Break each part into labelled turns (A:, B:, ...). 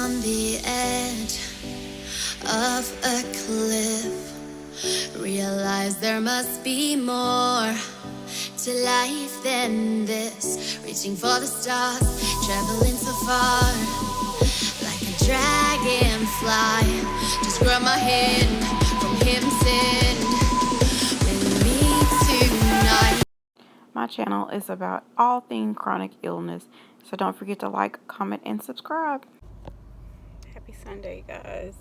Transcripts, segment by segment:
A: on the edge of a cliff. Realize there must be more to life than this. Reaching for the stars, traveling so far, like a dragonfly. Just grab my hand from heaven's end with me tonight.
B: My channel is about all things chronic illness, so don't forget to like, comment, and subscribe. Happy Sunday, guys.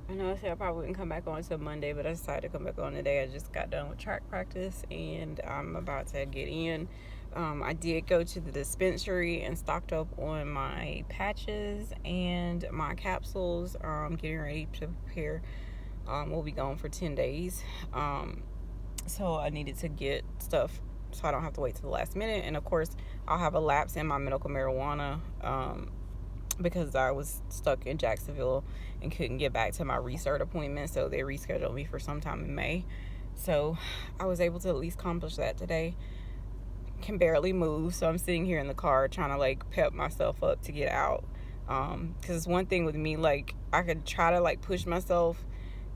B: I know I said I probably wouldn't come back on until Monday, but I decided to come back on today. I just got done with track practice, and I'm about to get in. I did go to the dispensary and stocked up on my patches and my capsules. Getting ready to prepare. We'll be gone for 10 days. So I needed to get stuff so I don't have to wait till the last minute. And of course, I'll have a lapse in my medical marijuana because I was stuck in Jacksonville and couldn't get back to my recert appointment. So they rescheduled me for sometime in May. So I was able to at least accomplish that today. Can barely move. So I'm sitting here in the car trying to like pep myself up to get out. Because it's one thing with me, like I could try to like push myself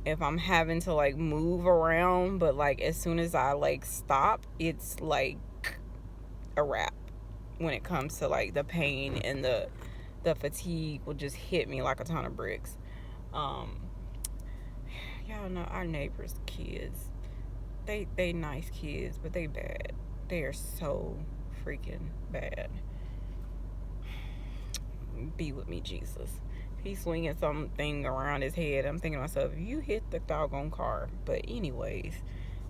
B: if I'm having to like move around, but like as soon as I like stop, it's like a wrap when it comes to like the pain, and the fatigue will just hit me like a ton of bricks. Y'all know our neighbors' kids, they nice kids, but they bad. They are so freaking bad. Be with me, Jesus. He's swinging something around his head. I'm thinking to myself, you hit the doggone car. But anyways,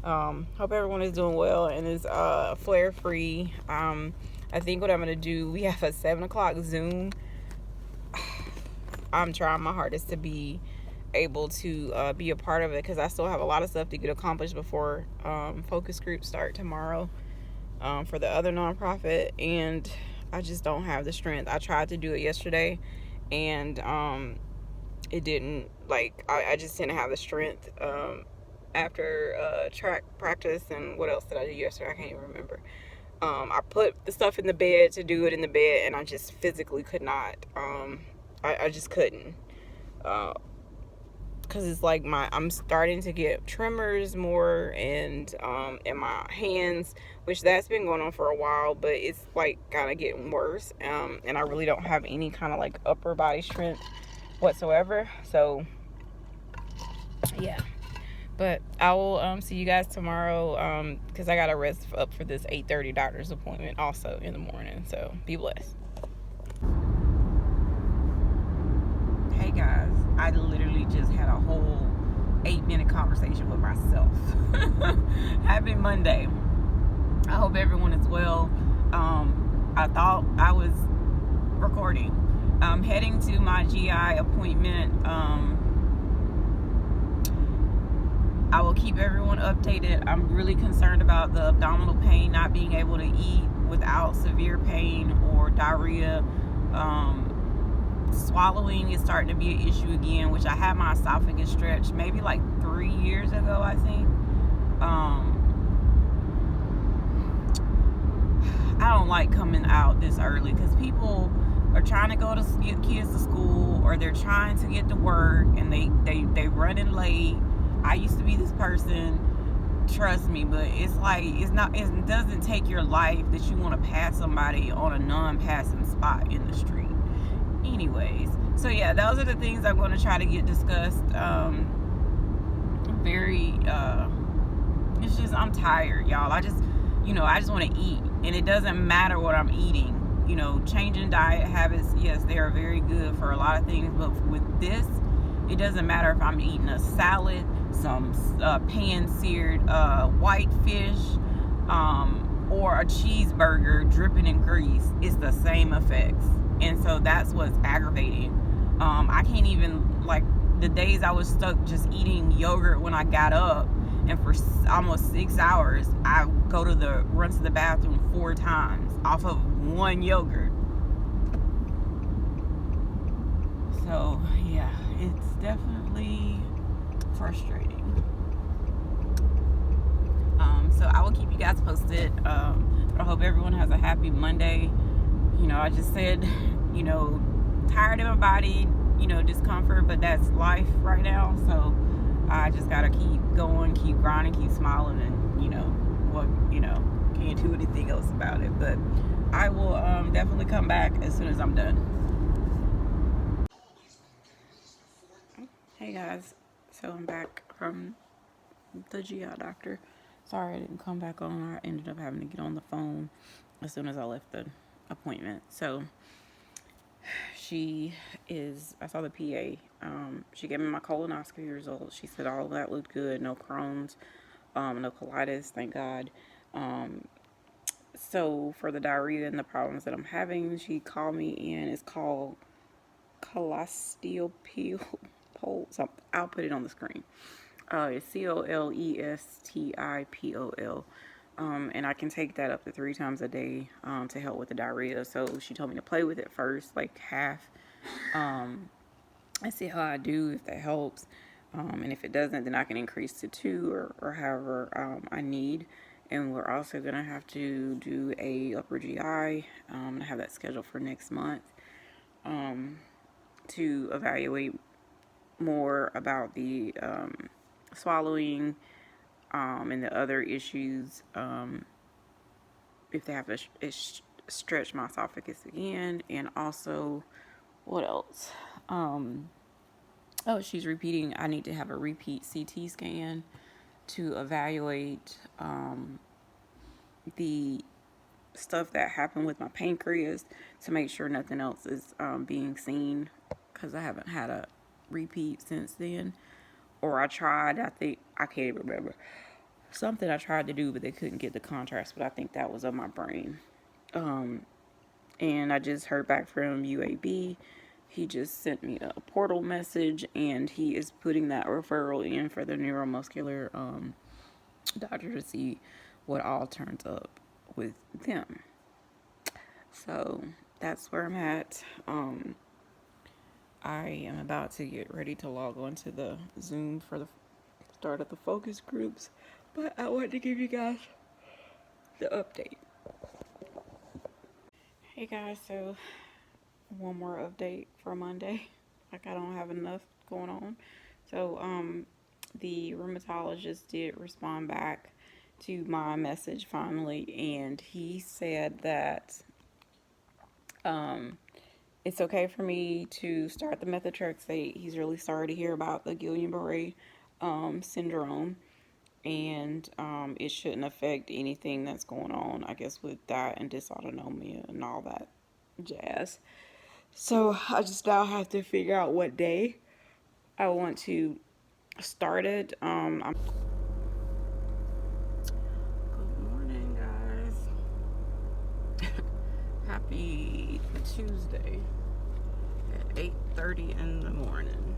B: hope everyone is doing well and is flare free. I think what I'm gonna do, we have a 7 o'clock Zoom. I'm trying my hardest to be able to be a part of it, because I still have a lot of stuff to get accomplished before focus groups start tomorrow for the other nonprofit, and I just don't have the strength. I tried to do it yesterday, and it didn't, like, I just didn't have the strength after track practice. And what else did I do yesterday? I can't even remember. I put the stuff in the bed to do it in the bed, and I just physically could not. I just couldn't, because it's like I'm starting to get tremors more, and in my hands, which that's been going on for a while, but it's like kind of getting worse, and I really don't have any kind of like upper body strength whatsoever. So yeah, but I will see you guys tomorrow, because I gotta rest up for this 8:30 doctor's appointment also in the morning. So be blessed. Hey guys, I literally just had a whole 8-minute conversation with myself. Happy Monday. I hope everyone is well. I thought I was recording. I'm heading to my GI appointment. I will keep everyone updated. I'm really concerned about the abdominal pain, not being able to eat without severe pain or diarrhea. Swallowing is starting to be an issue again, which I had my esophagus stretched maybe like 3 years ago, I think. I don't like coming out this early, because people are trying to go to get kids to school, or they're trying to get to work, and they running late. I used to be this person, trust me, but it's like it doesn't take your life that you want to pass somebody on a non-passing spot in the street. Anyways, so yeah, those are the things I'm going to try to get discussed. It's just, I'm tired, y'all. I just want to eat, and it doesn't matter what I'm eating. Changing diet habits, yes, they are very good for a lot of things, but with this, it doesn't matter if I'm eating a salad, some pan-seared white fish, or a cheeseburger dripping in grease. It's the same effects. And so that's what's aggravating. I can't even, like, the days I was stuck just eating yogurt when I got up, and for almost 6 hours, I run to the bathroom 4 times off of one yogurt. So yeah, it's definitely frustrating. So I will keep you guys posted. But I hope everyone has a happy Monday. I just said, tired of my body, discomfort, but that's life right now. So I just gotta keep going, keep grinding, keep smiling, and can't do anything else about it. But I will definitely come back as soon as I'm done. Hey guys, so I'm back from the GI doctor. Sorry I didn't come back on. I ended up having to get on the phone as soon as I left the appointment. So I saw the PA. She gave me my colonoscopy results. She said all of that looked good. No Crohn's, no colitis, thank God. So for the diarrhea and the problems that I'm having, she called me in. It's called cholesteatopol. Something. I'll put it on the screen. It's COLESTIPOL. And I can take that up to 3 times a day to help with the diarrhea. So she told me to play with it first, like half. And see how I do, if that helps. And if it doesn't, then I can increase to 2 or however I need. And we're also going to have to do a upper GI. I have that scheduled for next month to evaluate more about the swallowing and the other issues. If they have to stretch my esophagus again. And also, what else? She's repeating. I need to have a repeat CT scan to evaluate the stuff that happened with my pancreas to make sure nothing else is being seen, because I haven't had a repeat since then. Or I tried, I can't even remember. Something I tried to do, but they couldn't get the contrast, but I think that was on my brain. And I just heard back from UAB. He just sent me a portal message, and he is putting that referral in for the neuromuscular doctor to see what all turns up with them. So that's where I'm at. I am about to get ready to log on to the Zoom for the start of the focus groups, but I wanted to give you guys the update. Hey guys, so one more update for Monday. Like, I don't have enough going on. So the rheumatologist did respond back to my message finally, and he said that it's okay for me to start the methotrexate. He's really sorry to hear about the Guillain-Barré syndrome, and it shouldn't affect anything that's going on, I guess, with that and dysautonomia and all that jazz. So I just now have to figure out what day I want to start it. Good morning, guys. Happy Tuesday at 8:30 in the morning.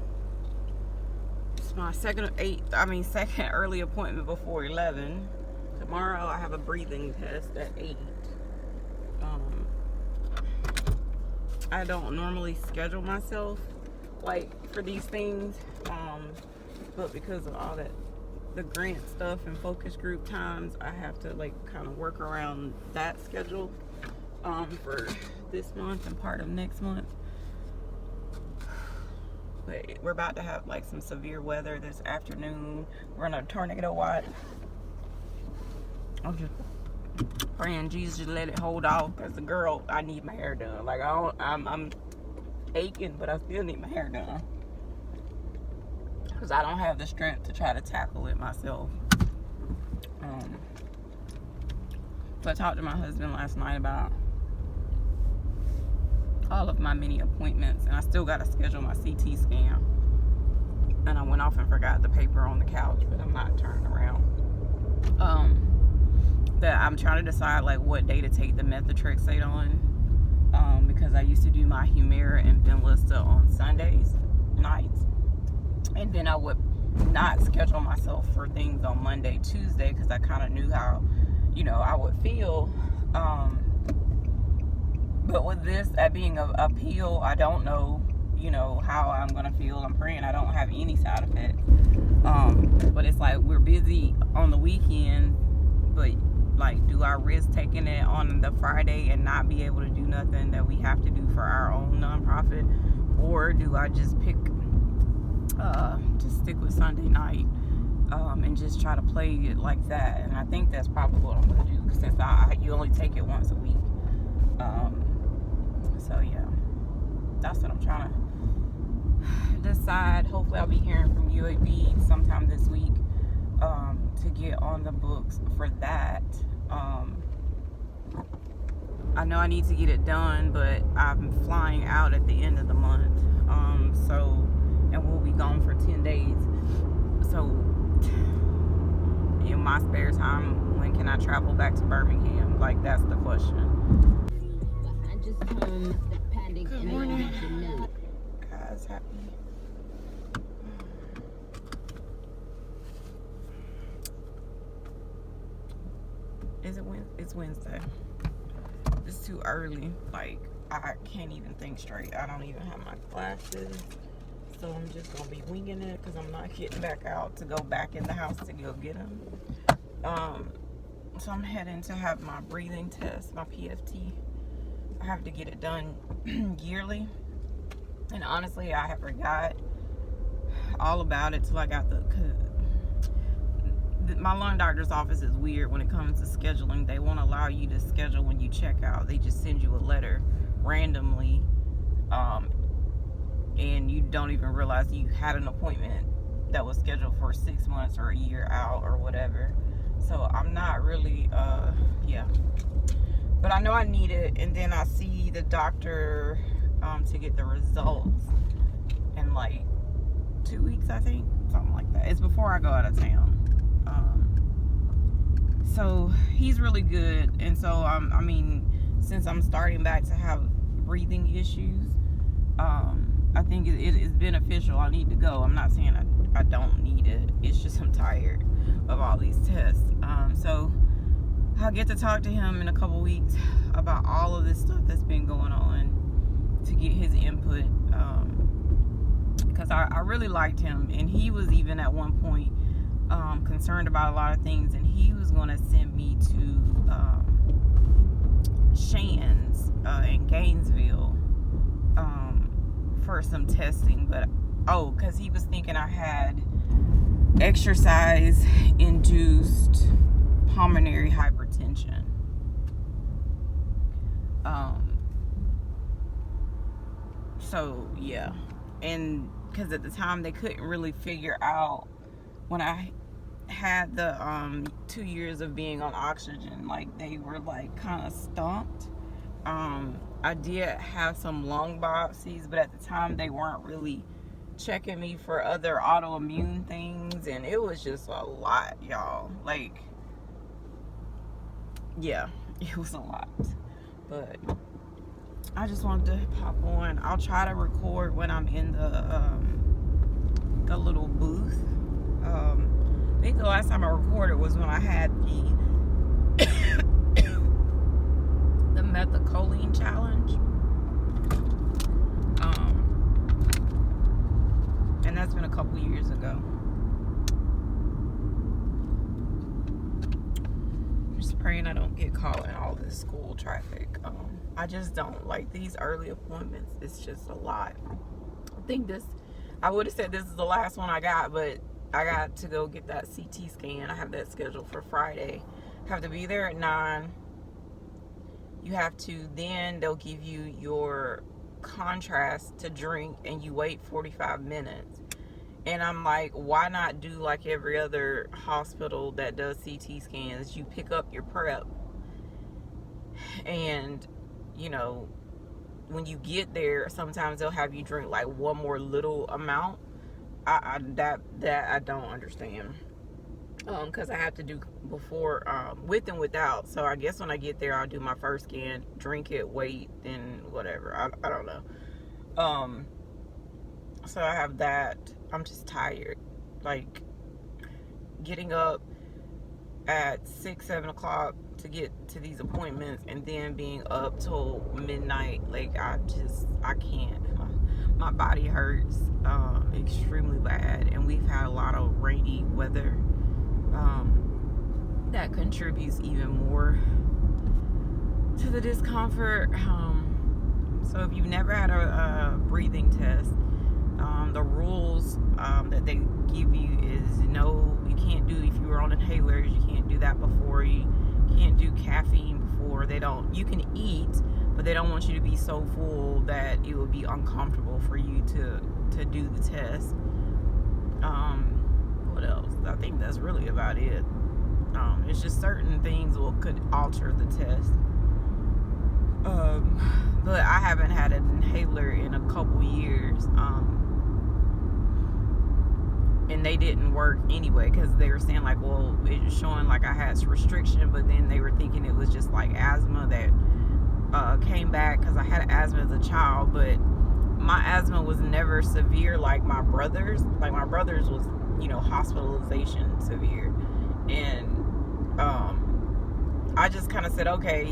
B: It's my second early appointment before 11. Tomorrow I have a breathing test at 8. I don't normally schedule myself for these things, but because of all that, the grant stuff and focus group times, I have to kind of work around that schedule for this month and part of next month. But we're about to have some severe weather this afternoon. We're in a tornado watch. I'm just praying Jesus just let it hold off, because the girl, I need my hair done. I'm aching, but I still need my hair done, because I don't have the strength to try to tackle it myself. So I talked to my husband last night about all of my many appointments, and I still got to schedule my CT scan. And I went off and forgot the paper on the couch, but I'm not turning around. That I'm trying to decide what day to take the methotrexate on, because I used to do my Humira and Benlysta on Sundays nights, and then I would not schedule myself for things on Monday, Tuesday, because I kind of knew how I would feel. But with this being a pill, I don't know how I'm gonna feel. I'm praying I don't have any side effects. But it's we're busy on the weekend, but do I risk taking it on the Friday and not be able to do nothing that we have to do for our own nonprofit? Or or do I just just stick with Sunday night and just try to play it like that? And I think that's probably what I'm gonna do, because since you only take it once a week. So yeah, that's what I'm trying to decide. Hopefully I'll be hearing from UAB sometime this week to get on the books for that. I know I need to get it done, but I'm flying out at the end of the month. And we'll be gone for 10 days. So in my spare time, when can I travel back to Birmingham? Like, that's the question. Good morning. Guys, happy. It's Wednesday. It's too early. Like, I can't even think straight. I don't even have my glasses. So I'm just going to be winging it, because I'm not getting back out to go back in the house to go get them. So I'm heading to have my breathing test, my PFT. I have to get it done yearly. And honestly, I forgot all about it till I got my lung doctor's office is weird when it comes to scheduling. They won't allow you to schedule when you check out. They just send you a letter randomly, and you don't even realize you had an appointment that was scheduled for 6 months or a year out or whatever. So I'm not really yeah, but I know I need it. And then I see the doctor to get the results in like 2 weeks, I think, something like that. It's before I go out of town. So he's really good. And so I mean, since I'm starting back to have breathing issues, I think it's beneficial. I need to go. I'm not saying I don't need it. It's just I'm tired of all these tests. So I'll get to talk to him in a couple weeks about all of this stuff that's been going on, to get his input, because I really liked him. And he was even at one point concerned about a lot of things, and he was going to send me to Shands in Gainesville for some testing. But because he was thinking I had exercise induced pulmonary hypertension. So yeah, and because at the time they couldn't really figure out, when I had the 2 years of being on oxygen, like, they were like kind of stumped. I did have some lung biopsies, but at the time they weren't really checking me for other autoimmune things, and it was just a lot, y'all. Like, yeah, it was a lot. But I just wanted to pop on. I'll try to record when I'm in the little booth. I think the last time I recorded was when I had the methacholine challenge. And that's been a couple years ago. I'm just praying I don't get caught in all this school traffic. I just don't like these early appointments. It's just a lot. I would have said this is the last one I got, but I got to go get that CT scan. I have that scheduled for Friday. I have to be there at 9. You have to, then they'll give you your contrast to drink, and you wait 45 minutes. And I'm like, why not do like every other hospital that does CT scans? You pick up your prep, and you know, when you get there, sometimes they'll have you drink like one more little amount. That I don't understand, because I have to do before, with and without. So I guess when I get there, I'll do my first scan, drink it, wait, then whatever. I don't know. So I have that. I'm just tired, like getting up at 6-7 o'clock to get to these appointments, and then being up till midnight. Like, I can't. My body hurts extremely bad, and we've had a lot of rainy weather that contributes even more to the discomfort. So if you've never had a breathing test, the rules that they give you is no, you can't do, if you were on inhalers, you can't do that before, you can't do caffeine before. You can eat, but they don't want you to be so full that it would be uncomfortable for you to do the test. What else? I think that's really about it. It's just certain things could alter the test. But I haven't had an inhaler in a couple years. And they didn't work anyway, because they were saying like, well, it was showing like I had restriction, but then they were thinking it was just like asthma that came back, because I had asthma as a child, but my asthma was never severe like my brother's. Like my brother's was, hospitalization severe. And I just kind of said, okay,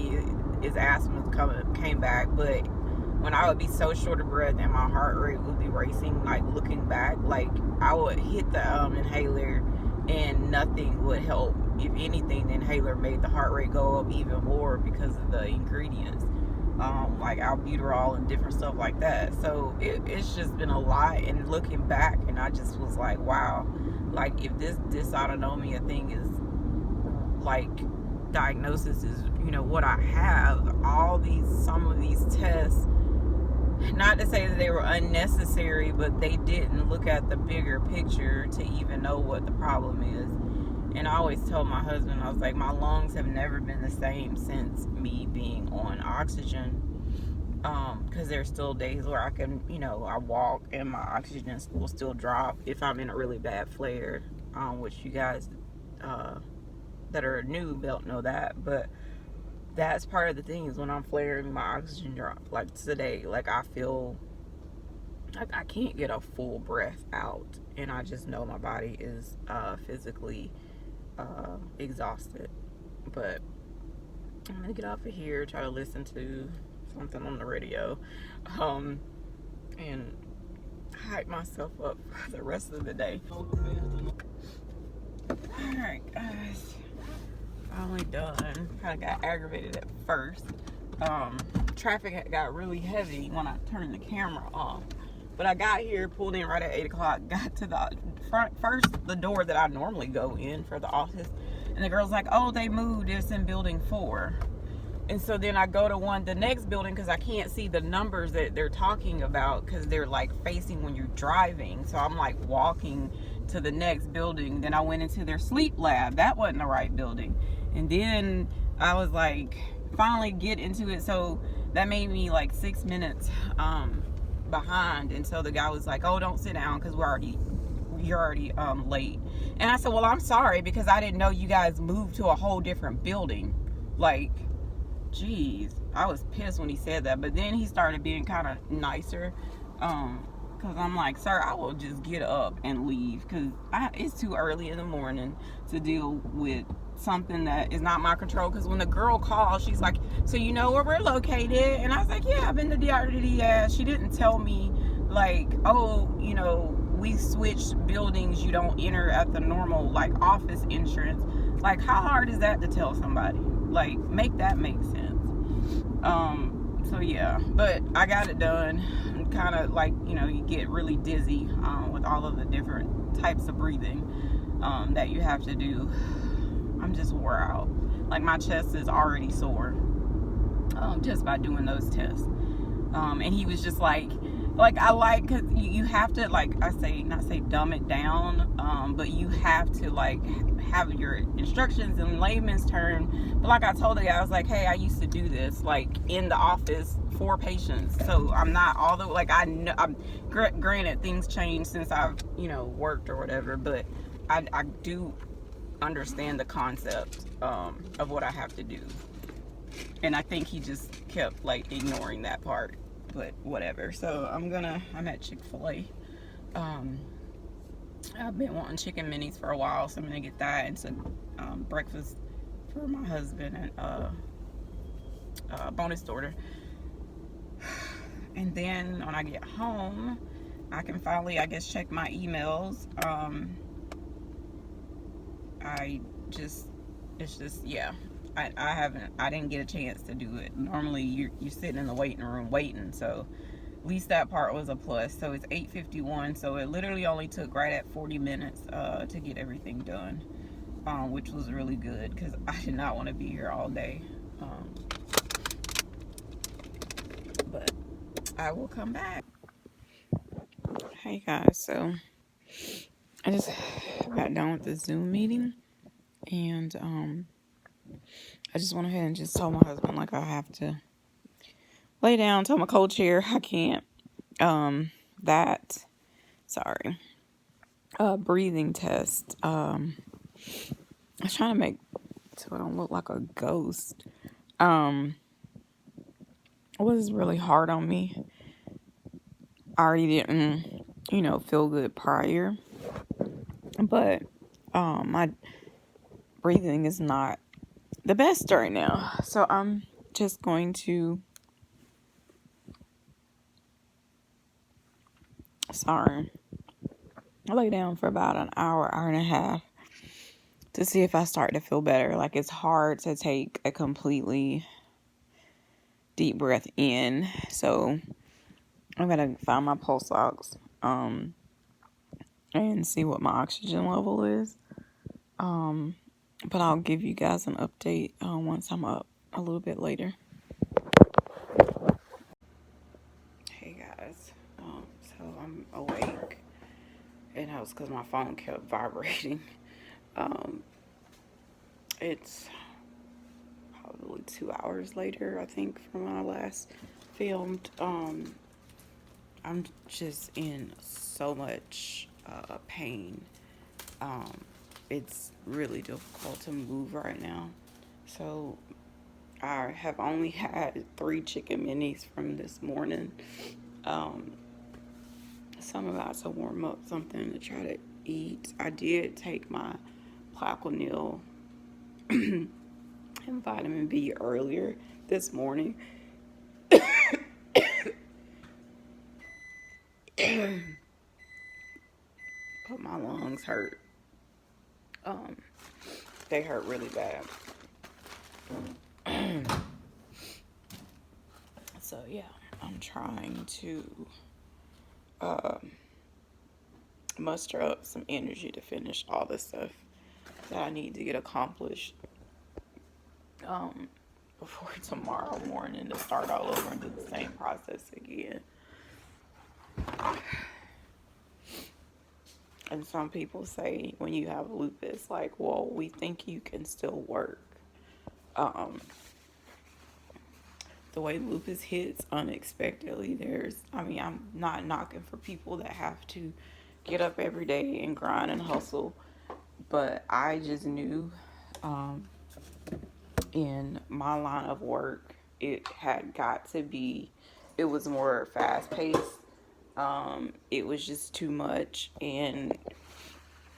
B: his asthma came back. But when I would be so short of breath and my heart rate would be racing, like looking back, like I would hit the inhaler and nothing would help. If anything, the inhaler made the heart rate go up even more because of the ingredients, like albuterol and different stuff like that. So it's just been a lot. And looking back, and I just was like, wow, like if this dysautonomia thing is like diagnosis is, what I have, some of these tests, not to say that they were unnecessary, but they didn't look at the bigger picture to even know what the problem is. And I always tell my husband, I was like, my lungs have never been the same since me being on oxygen, because there's still days where I can, I walk and my oxygen will still drop if I'm in a really bad flare, which you guys that are new don't know that, but that's part of the thing, is when I'm flaring, my oxygen drop. Like today, like I feel like I can't get a full breath out, and I just know my body is physically exhausted. But I'm gonna get off of here, try to listen to something on the radio, and hype myself up for the rest of the day. Alright guys, finally done. Kind of got aggravated at first. Traffic got really heavy when I turned the camera off, but I got here, pulled in right at 8 o'clock, got to the the door that I normally go in for the office, and the girl's like, oh, they moved, it's in building 4. And so then I go to the next building, because I can't see the numbers that they're talking about, because they're like facing when you're driving. So I'm like walking to the next building. Then I went into their sleep lab. That wasn't the right building. And then I was like, finally get into it. So that made me like 6 minutes behind. And so the guy was like, oh, don't sit down, because you're already late. And I said, well, I'm sorry, because I didn't know you guys moved to a whole different building. Like, geez, I was pissed when he said that. But then he started being kind of nicer, because I'm like, sir, I will just get up and leave, because it's too early in the morning to deal with something that is not my control. Because when the girl called, she's like, so you know where we're located? And I was like, yeah, I've been to DRDS. She didn't tell me like, oh, we switched buildings, you don't enter at the normal like office entrance. Like, how hard is that to tell somebody? Like, make that make sense. So yeah, but I got it done. Kind of like, you get really dizzy with all of the different types of breathing that you have to do. I'm just wore out. Like, my chest is already sore just by doing those tests. And he was just like I like, because you have to, like, not say dumb it down, but you have to like have your instructions in layman's term. But like I told the guy, I was like, hey, I used to do this like in the office for patients, so I'm not all the like, I know, granted things change since I've worked or whatever, but I do understand the concept of what I have to do. And I think he just kept like ignoring that part, but whatever. So I'm at Chick-fil-A. I've been wanting chicken minis for a while, so I'm gonna get that and some breakfast for my husband and bonus daughter. And then when I get home, I can finally, I guess, check my emails. I didn't get a chance to do it. Normally you're sitting in the waiting room waiting, so At least that part was a plus. So it's 8:51. So it literally only took right at 40 minutes to get everything done, which was really good because I did not want to be here all day. But I will come back. Hey guys, so I just got done with the Zoom meeting, and I just went ahead and just told my husband, like, I have to lay down, tell my cold chair I can't. Breathing test. I was trying to make so I don't look like a ghost. It was really hard on me. I already didn't, feel good prior, but my breathing is not the best right now. So I'm just going to lay down for about an hour and a half to see if I start to feel better. Like, it's hard to take a completely deep breath in. So I'm gonna find my pulse ox and see what my oxygen level is. But I'll give you guys an update once I'm up a little bit later. Hey guys, so I'm awake, and that was because my phone kept vibrating. It's probably 2 hours later, I think, from when I last filmed. I'm just in so much pain. It's really difficult to move right now. So I have only had 3 chicken minis from this morning. So I'm about to warm up something to try to eat. I did take my Plaquenil and vitamin B earlier this morning. But my lungs hurt. They hurt really bad. So yeah, I'm trying to muster up some energy to finish all the stuff that I need to get accomplished before tomorrow morning to start all over and do the same process again. And some people say when you have lupus, like, well, we think you can still work. The way lupus hits unexpectedly, I'm not knocking for people that have to get up every day and grind and hustle, but I just knew in my line of work, it was more fast paced. It was just too much, and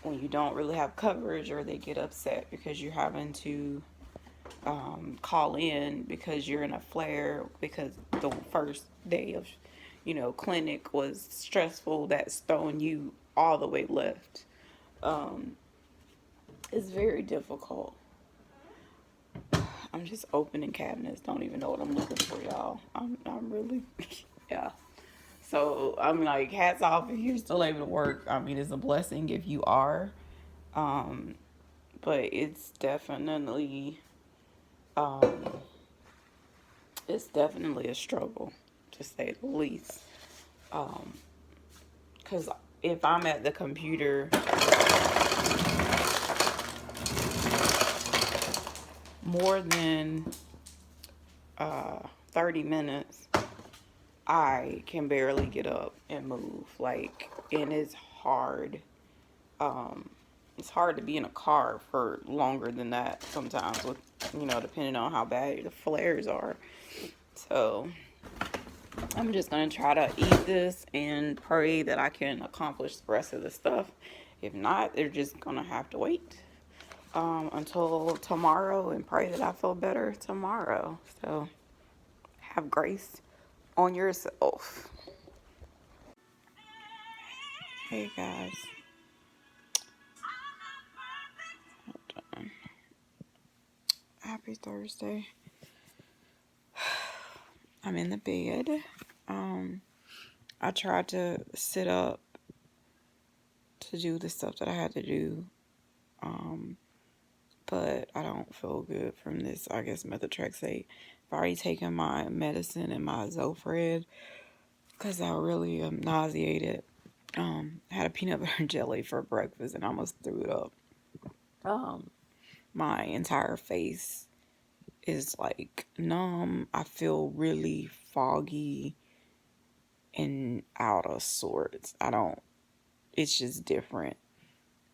B: when you don't really have coverage, or they get upset because you're having to call in because you're in a flare, because the first day of clinic was stressful, that's throwing you all the way left. It's very difficult. I'm just opening cabinets, don't even know what I'm looking for, y'all. I'm really yeah. So I'm like, hats off if you're still able to work. I mean, it's a blessing if you are, but it's definitely a struggle, to say the least. Because if I'm at the computer more than 30 minutes, I can barely get up and move. And it's hard. It's hard to be in a car for longer than that sometimes, with depending on how bad the flares are. So I'm just gonna try to eat this and pray that I can accomplish the rest of the stuff. If not, they're just gonna have to wait until tomorrow and pray that I feel better tomorrow. So have grace on yourself. Hey guys. Hold on. Happy Thursday. I'm in the bed. I tried to sit up to do the stuff that I had to do, but I don't feel good from this, I guess, methotrexate. I've already taken my medicine and my Zofred because I really am nauseated. I had a peanut butter and jelly for breakfast and I almost threw it up. My entire face is like numb. I feel really foggy and out of sorts. It's just different.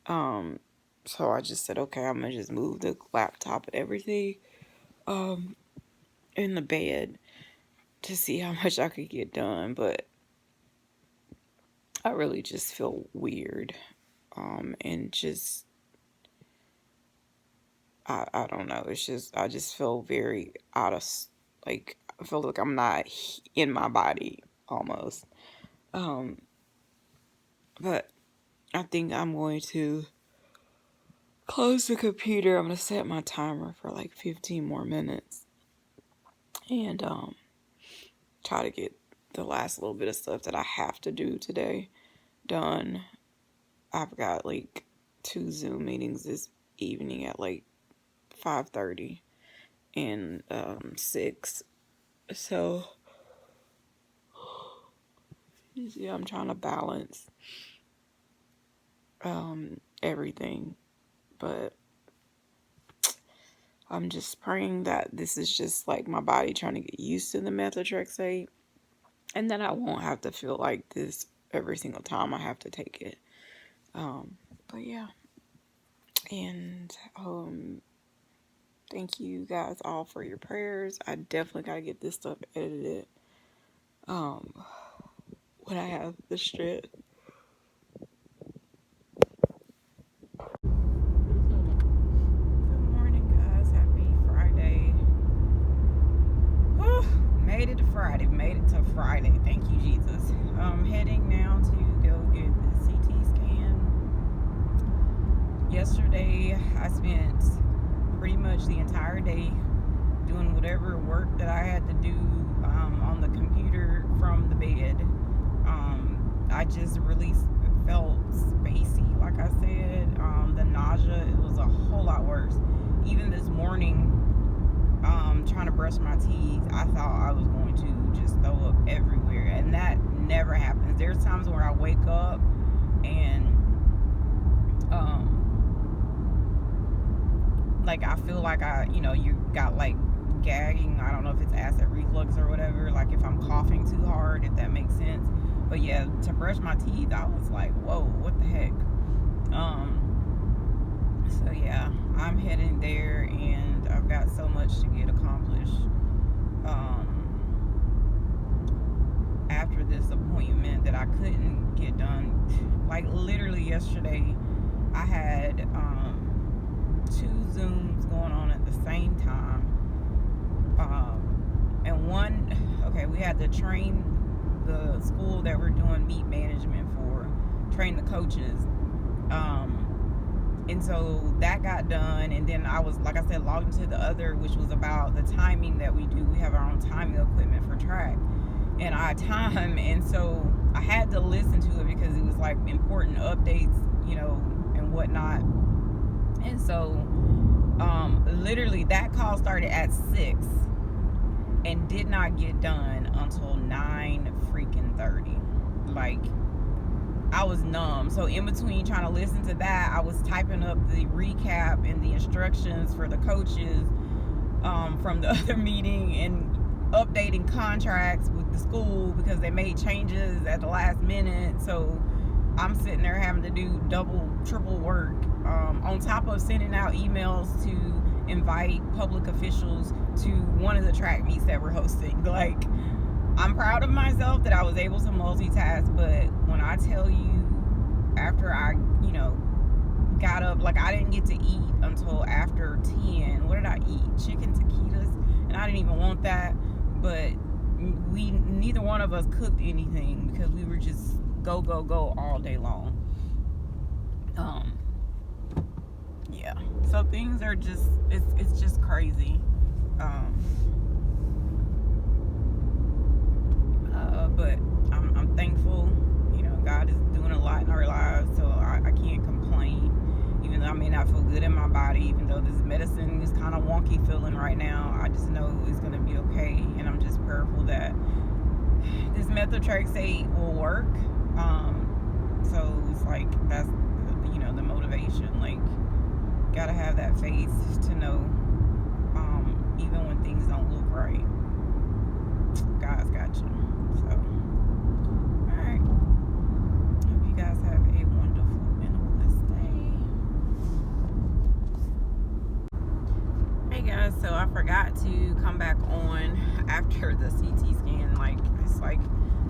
B: So I just said, okay, I'm gonna just move the laptop and everything in the bed to see how much I could get done, but I really just feel weird. And just I don't know. It's just I just feel very out of like I feel like I'm not in my body almost. But I think I'm going to close the computer. I'm going to set my timer for like 15 more minutes and try to get the last little bit of stuff that I have to do today done. I've got like 2 Zoom meetings this evening at like 5:30 and 6. So yeah, I'm trying to balance everything, but I'm just praying that this is just like my body trying to get used to the methotrexate and that I won't have to feel like this every single time I have to take it. But yeah, and thank you guys all for your prayers. I definitely gotta get this stuff edited when I have the strength. Good morning, guys. Happy Friday. Whew, made it to Friday. Made it to Friday. Thank you, Jesus. I'm heading now to go get the CT scan. Yesterday, I spent pretty much the entire day doing whatever work that I had to do on the computer from the bed. I just really felt spacey, like I said. The nausea, it was a whole lot worse. Even this morning, trying to brush my teeth, I thought I was going to just throw up everywhere, and that never happens. There's times where I wake up and like I feel like you got like gagging. I don't know if it's acid reflux or whatever, like if I'm coughing too hard, if that makes sense. But yeah, to brush my teeth, I was like, whoa, what the heck. So yeah, I'm heading there and I've got so much to get accomplished after this appointment that I couldn't get done. Like literally yesterday I had 2 Zooms going on at the same time, and we had to train the school that we're doing meet management for, train the coaches, and so that got done, and then I was, like I said, logged into the other, which was about the timing that we do. We have our own timing equipment for track and our time, and so I had to listen to it because it was like important updates, and whatnot. And so literally that call started at 6 and did not get done until 9:30. Like, I was numb. So in between trying to listen to that, I was typing up the recap and the instructions for the coaches from the other meeting and updating contracts with the school because they made changes at the last minute. So I'm sitting there having to do double, triple work, on top of sending out emails to invite public officials to one of the track meets that we're hosting. Like, I'm proud of myself that I was able to multitask, but when I tell you, after I, got up, like, I didn't get to eat until after 10. What did I eat? Chicken taquitos? And I didn't even want that, but neither one of us cooked anything because we were just go all day long. Yeah, so things are just, it's just crazy. But I'm thankful. You know, God is doing a lot in our lives, so I can't complain. Even though I may not feel good in my body, even though this medicine is kind of wonky feeling right now, I just know it's going to be okay. And I'm just prayerful that this methotrexate will work. So it's like, that's, you know, the motivation. Like, gotta have that faith to know, even when things don't look right, God's got you. So, alright. Hope you guys have a wonderful and a blessed day. Hey guys, so I forgot to come back on after the CT scan. Like, it's like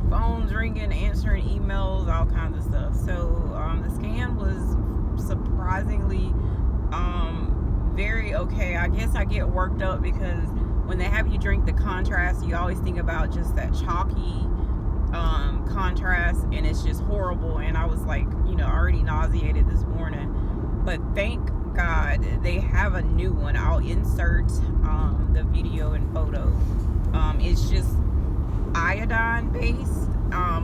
B: phones ringing, answering emails, all kinds of stuff. So the scan was surprisingly very okay. I guess I get worked up because when they have you drink the contrast, you always think about just that chalky contrast, and it's just horrible. And I was like, you know, already nauseated this morning, but thank God they have a new one. I'll insert the video and photo. It's just iodine based,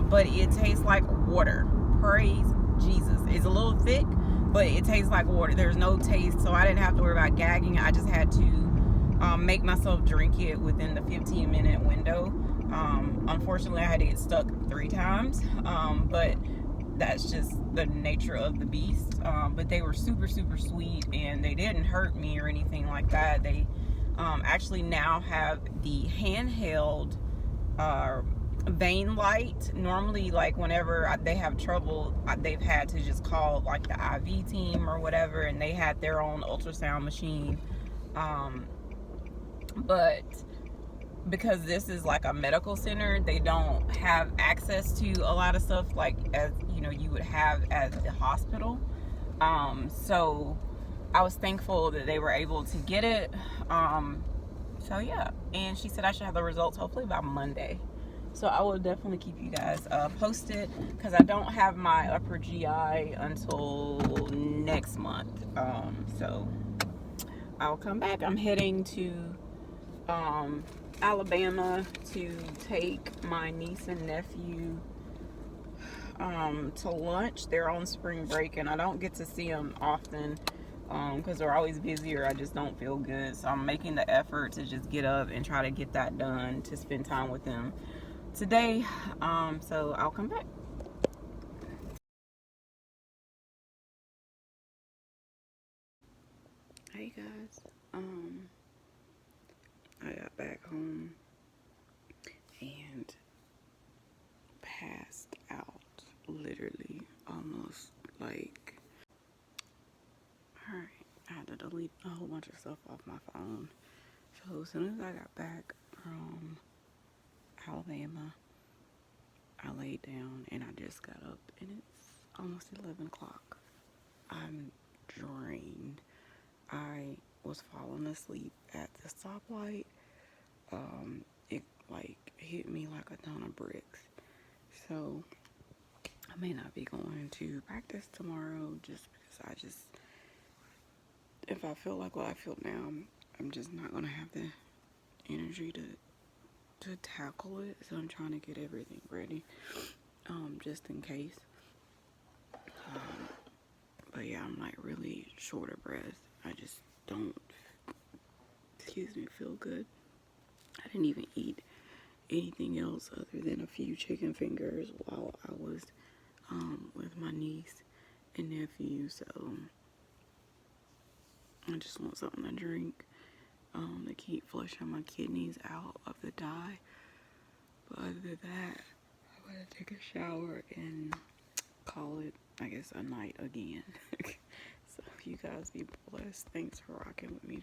B: but it tastes like water. Praise Jesus. It's a little thick, but it tastes like water. There's no taste, so I didn't have to worry about gagging. I just had to make myself drink it within the 15-minute window. Unfortunately, I had to get stuck 3 times, but that's just the nature of the beast. But they were super sweet, and they didn't hurt me or anything like that. They actually now have the handheld vein light. Normally, like, whenever they have trouble, they've had to just call like the IV team or whatever, and they had their own ultrasound machine. But because this is like a medical center, they don't have access to a lot of stuff like, as you know, you would have at the hospital. So I was thankful that they were able to get it. So yeah, and she said I should have the results hopefully by Monday. So I will definitely keep you guys posted, because I don't have my upper GI until next month. So I'll come back. I'm heading to Alabama to take my niece and nephew to lunch. They're on spring break, and I don't get to see them often because they're always busy, or I just don't feel good. So I'm making the effort to just get up and try to get that done, to spend time with them today. So I'll come back. Hey guys, I got back home and passed out, literally, almost like, alright, I had to delete a whole bunch of stuff off my phone. So as soon as I got back from Alabama, I laid down and I just got up, and it's almost 11 o'clock. I'm drained. I was falling asleep at the stoplight. It like hit me like a ton of bricks. So I may not be going to practice tomorrow, just because if I feel like what I feel now, I'm just not gonna have the energy to tackle it. So I'm trying to get everything ready, just in case. But yeah, I'm like really short of breath. I just don't, feel good. I didn't even eat anything else other than a few chicken fingers while I was with my niece and nephew. So I just want something to drink to keep flushing my kidneys out of the dye. But other than that, I'm gonna take a shower and call it, I guess, a night again. So you guys be blessed. Thanks for rocking with me.